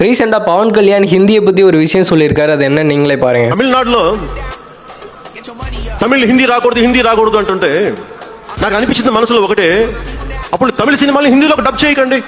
ரீசெண்டா பவன் கல்யாண் ஹிந்தியை பத்தி ஒரு விஷயம் சொல்லியிருக்காரு. அது என்ன நீங்களே பாருங்க. తమిళనాడులో తమిళ్ హిందీ రాకూడదు అంటుంటే నాకు అనిపించింది మనసులో ఒకటే, అప్పుడు తమిళ సినిమాని హిందీలో డబ్ చేయకండి,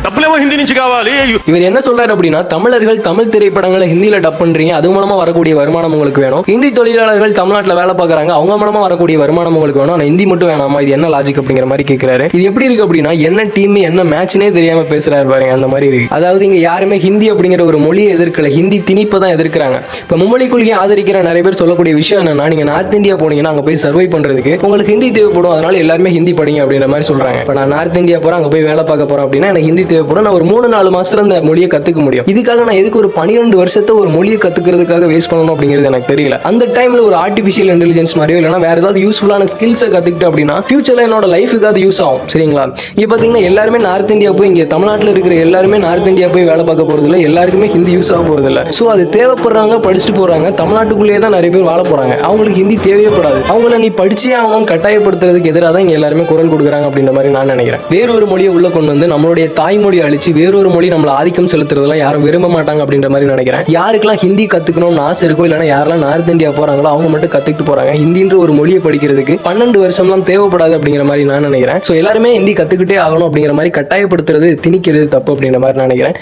டப்புலேமோ ஹிந்தி நிச்சு காவாலி. இவர் என்ன சொல்றாரு அப்படின்னா, தமிழர்கள் தமிழ் திரைப்படங்களை ஹிந்தியில டப் பண்றீங்க, அது மூலமா வரக்கூடிய வருமானம் உங்களுக்கு வேணும். ஹிந்தி தொழிலாளர்கள் தமிழ்நாட்டில் வேலை பார்க்கறாங்க, அவங்க மூலமா வரக்கூடிய வருமானம் உங்களுக்கு வேணும், ஆனா ஹிந்தி மட்டும் வேணாமா? இது என்ன லாஜிக் அப்படிங்கிற மாதிரி கேட்கிறாரு. இது எப்படி இருக்கு அப்படின்னா, என்ன டீம் என்ன மேட்ச்னே தெரியாம பேசுறாரு பாருங்க, அந்த மாதிரி இருக்கு. அதாவது இங்க யாருமே ஹிந்தி அப்படிங்கிற ஒரு மொழியை எதிர்க்கல, ஹிந்தி திணிப்பை தான் எதிர்க்கிறாங்க. இப்ப மும்மொழி கொள்கையை ஆதரிக்கிற நிறைய பேர் சொல்லக்கூடிய விஷயம் என்னன்னா, நீங்க நார்த் இந்தியா போனீங்கன்னா அங்க போய் சர்வை பண்றதுக்கு உங்களுக்கு ஹிந்தி தேவைப்படும், அதனால எல்லாருமே ஹிந்தி படிங்க அப்படின்ற மாதிரி சொல்றாங்க. இப்ப நான் நார்த் இந்தியா போறேன், அங்க போய் வேலை பார்க்க போறேன் அப்படின்னா எனக்கு ஹிந்தி தேவைப்படும், நான் ஒரு 3-4 மாசத்துல அந்த மொழியை கத்துக்க முடியும். இதுக்காக நான் எதுக்கு ஒரு 12 வருஷத்தை ஒரு மொழியை கத்துக்கிறதுக்காக வேஸ்ட் பண்ணணும் அப்படிங்கிறது எனக்கு தெரியல. அந்த டைம்ல ஒரு ஆர்டிபிஷியல் இன்டெலிஜென்ஸ் மாதிரியோ இல்லைன்னா வேற ஏதாவது யூஸ்ஃபுல்லான ஸ்கில்ஸை கத்துக்கிட்டு அப்படின்னா ஃபியூச்சர்ல என்னோட லைஃபுக்கு அது யூஸ் ஆகும். சரிங்களா? இங்க பாத்தீங்கன்னா எல்லாருமே நார்த் இந்தியா போய், இங்க தமிழ்நாட்டில் இருக்கிற எல்லாருமே நார்த் இந்தியா போய் வேலை பார்க்க போறது இல்லை, எல்லாருக்குமே ஹிந்தி யூஸ் ஆக போறது இல்லை. ஸோ அது தேவைப்படுறாங்க, படிச்சுட்டு போறாங்க, தமிழ்நாட்டுக்குள்ளேயே தான் நிறைய பேர் வாழ போறாங்க, அவங்களுக்கு ஹிந்தி தேவைப்படாது. அவங்கள நீ படிச்சே ஆகணும் கட்டாயப்படுத்துறதுக்கு எதிராக தான் இங்க எல்லாருமே குரல் கொடுக்குறாங்க அப்படின்ற மாதிரி நான் நினைக்கிறேன். வேறொரு மொழியை உள்ள கொண்டு வந்து நம்மளுடைய தாய்மொழி அழிச்சு வேறொரு மொழி நம்மள ஆதிக்கம் செலுத்துறதுலாம் யாரும் விரும்ப மாட்டாங்க அப்படின்ற மாதிரி நினைக்கிறேன். யாருக்கெல்லாம் ஹிந்தி கத்துக்கணும்னு ஆசை இருக்கோ, இல்லைன்னா யாரெல்லாம் நார்த் இந்தியா போறாங்களோ அவங்க மட்டும் கத்துக்கிட்டு போறாங்க. ஹிந்தின்ற ஒரு மொழியை படிக்கிறதுக்கு 12 வருஷம்லாம் தேவைப்படாது அப்படிங்கிற மாதிரி நான் நினைக்கிறேன். ஸோ எல்லாருமே ஹிந்தி கத்துக்கிட்டே ஆகணும் அப்படிங்கிற மாதிரி கட்டாயப்படுத்துறது, திணிக்கிறது தப்பு அப்படிங்கிற மாதிரி நான் நினைக்கிறேன்.